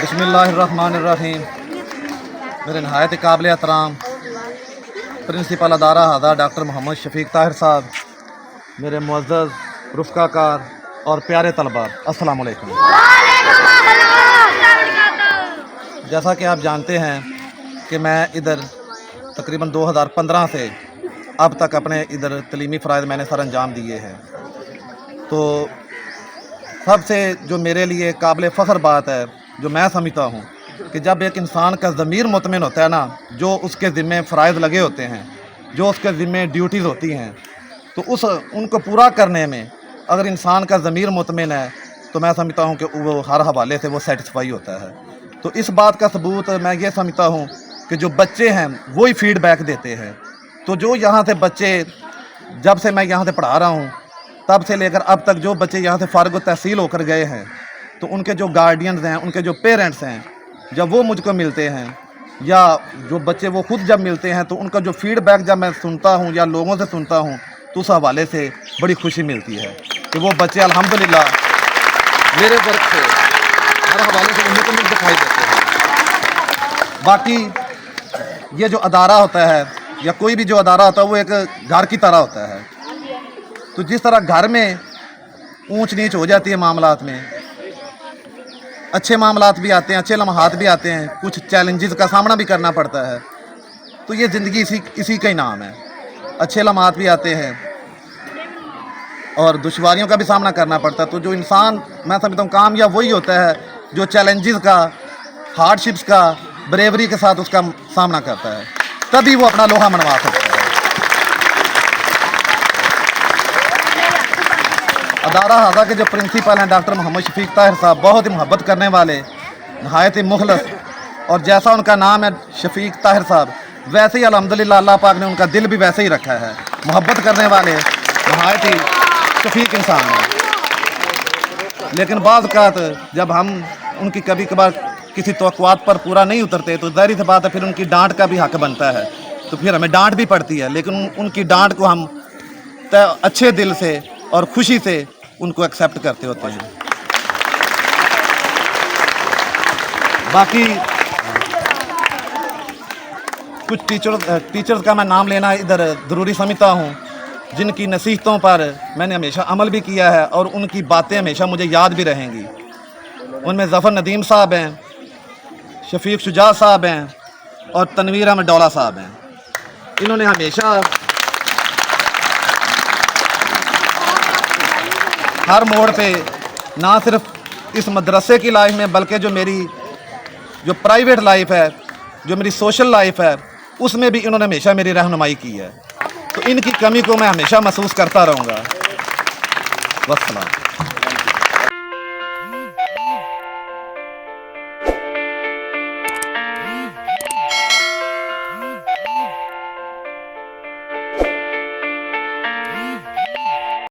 बिस्मिल्लाहिर्रहमानिर्रहीम। मेरे नहायत काबिल एहतराम प्रिंसिपल अदारा हादा डॉक्टर मोहम्मद शफीक ताहिर साहब, मेरे मुअज़्ज़ज़ रुफ़क़ाकार और प्यारे तलबा, अस्सलाम वालेकुम। जैसा कि आप जानते हैं कि मैं इधर तकरीबन 2015 से अब तक अपने इधर तलीमी फ़राइज़ मैंने सर अंजाम दिए हैं। तो सबसे जो मेरे लिए काबिल फ़ख्र बात है, जो मैं समझता हूँ कि जब एक इंसान का ज़मीर मुतमिन होता है ना, जो उसके ज़िम्मे फ़राइज़ लगे होते हैं, जो उसके ज़िम्मे ड्यूटीज़ होती हैं, तो उनको पूरा करने में अगर इंसान का ज़मीर मुतमिन है तो मैं समझता हूँ कि वो हर हवाले से वो सेटिस्फाई होता है। तो इस बात का सबूत मैं ये समझता हूँ कि जो बच्चे हैं वही फ़ीडबैक देते हैं। तो जो यहाँ से बच्चे, जब से मैं यहाँ से पढ़ा रहा हूँ तब से लेकर अब तक जो बच्चे यहाँ से फ़ारिग तहसील होकर गए हैं, तो उनके जो गार्डियंस हैं, उनके जो पेरेंट्स हैं, जब वो मुझको मिलते हैं या जो बच्चे वो खुद जब मिलते हैं, तो उनका जो फ़ीडबैक जब मैं सुनता हूँ या लोगों से सुनता हूँ, तो उस हवाले से बड़ी खुशी मिलती है कि वो बच्चे अल्हम्दुलिल्लाह मेरे वर्क से हर हवाले से मुकम्मल दिखाई देते हैं। बाकी ये जो अदारा होता है या कोई भी जो अदारा होता है, वो एक घर की तरह होता है। तो जिस तरह घर में ऊंच नीच हो जाती है मामलात में, अच्छे मामलात भी आते हैं, अच्छे लम्हात भी आते हैं, कुछ चैलेंजेस का सामना भी करना पड़ता है। तो ये ज़िंदगी इसी का ही नाम है। अच्छे लम्हात भी आते हैं और दुश्वारियों का भी सामना करना पड़ता है। तो जो इंसान, मैं समझता हूँ, कामयाब वही होता है जो चैलेंजेस का, हार्डशिप्स का ब्रेवरी के साथ उसका सामना करता है, तभी वो अपना लोहा मनवा सकता है। अदारा हादा के जो प्रिंसिपल हैं डॉक्टर मोहम्मद शफीक ताहिर साहब, बहुत ही मोहब्बत करने वाले, नहायत ही मुखलस, और जैसा उनका नाम है शफीक ताहिर साहब, वैसे ही अल्हम्दुलिल्लाह अल्लाह पाक ने उनका दिल भी वैसे ही रखा है। मोहब्बत करने वाले, नहायत ही शफीक इंसान है। लेकिन बाज़ औक़ात जब हम उनकी कभी कभार किसी तवक्कुआत पर पूरा नहीं उतरते, तो ज़ाहिर सी बात है फिर उनकी डांट का भी हक़ बनता है। तो फिर हमें डांट भी पड़ती है, लेकिन उनकी डांट को हम अच्छे दिल से और खुशी से उनको एक्सेप्ट करते होते हैं। बाकी कुछ टीचर्स का मैं नाम लेना इधर ज़रूरी समझता हूँ, जिनकी नसीहतों पर मैंने हमेशा अमल भी किया है और उनकी बातें हमेशा मुझे याद भी रहेंगी। उनमें ज़फ़र नदीम साहब हैं, शफीक शुजा साहब हैं और तनवीर अहमद डोला साहब हैं। इन्होंने हमेशा हर मोड़ पे, ना सिर्फ इस मदरसे की लाइफ में, बल्कि जो मेरी जो प्राइवेट लाइफ है, जो मेरी सोशल लाइफ है, उसमें भी इन्होंने हमेशा मेरी रहनुमाई की है। तो इनकी कमी को मैं हमेशा महसूस करता रहूँगा। वस्सलाम।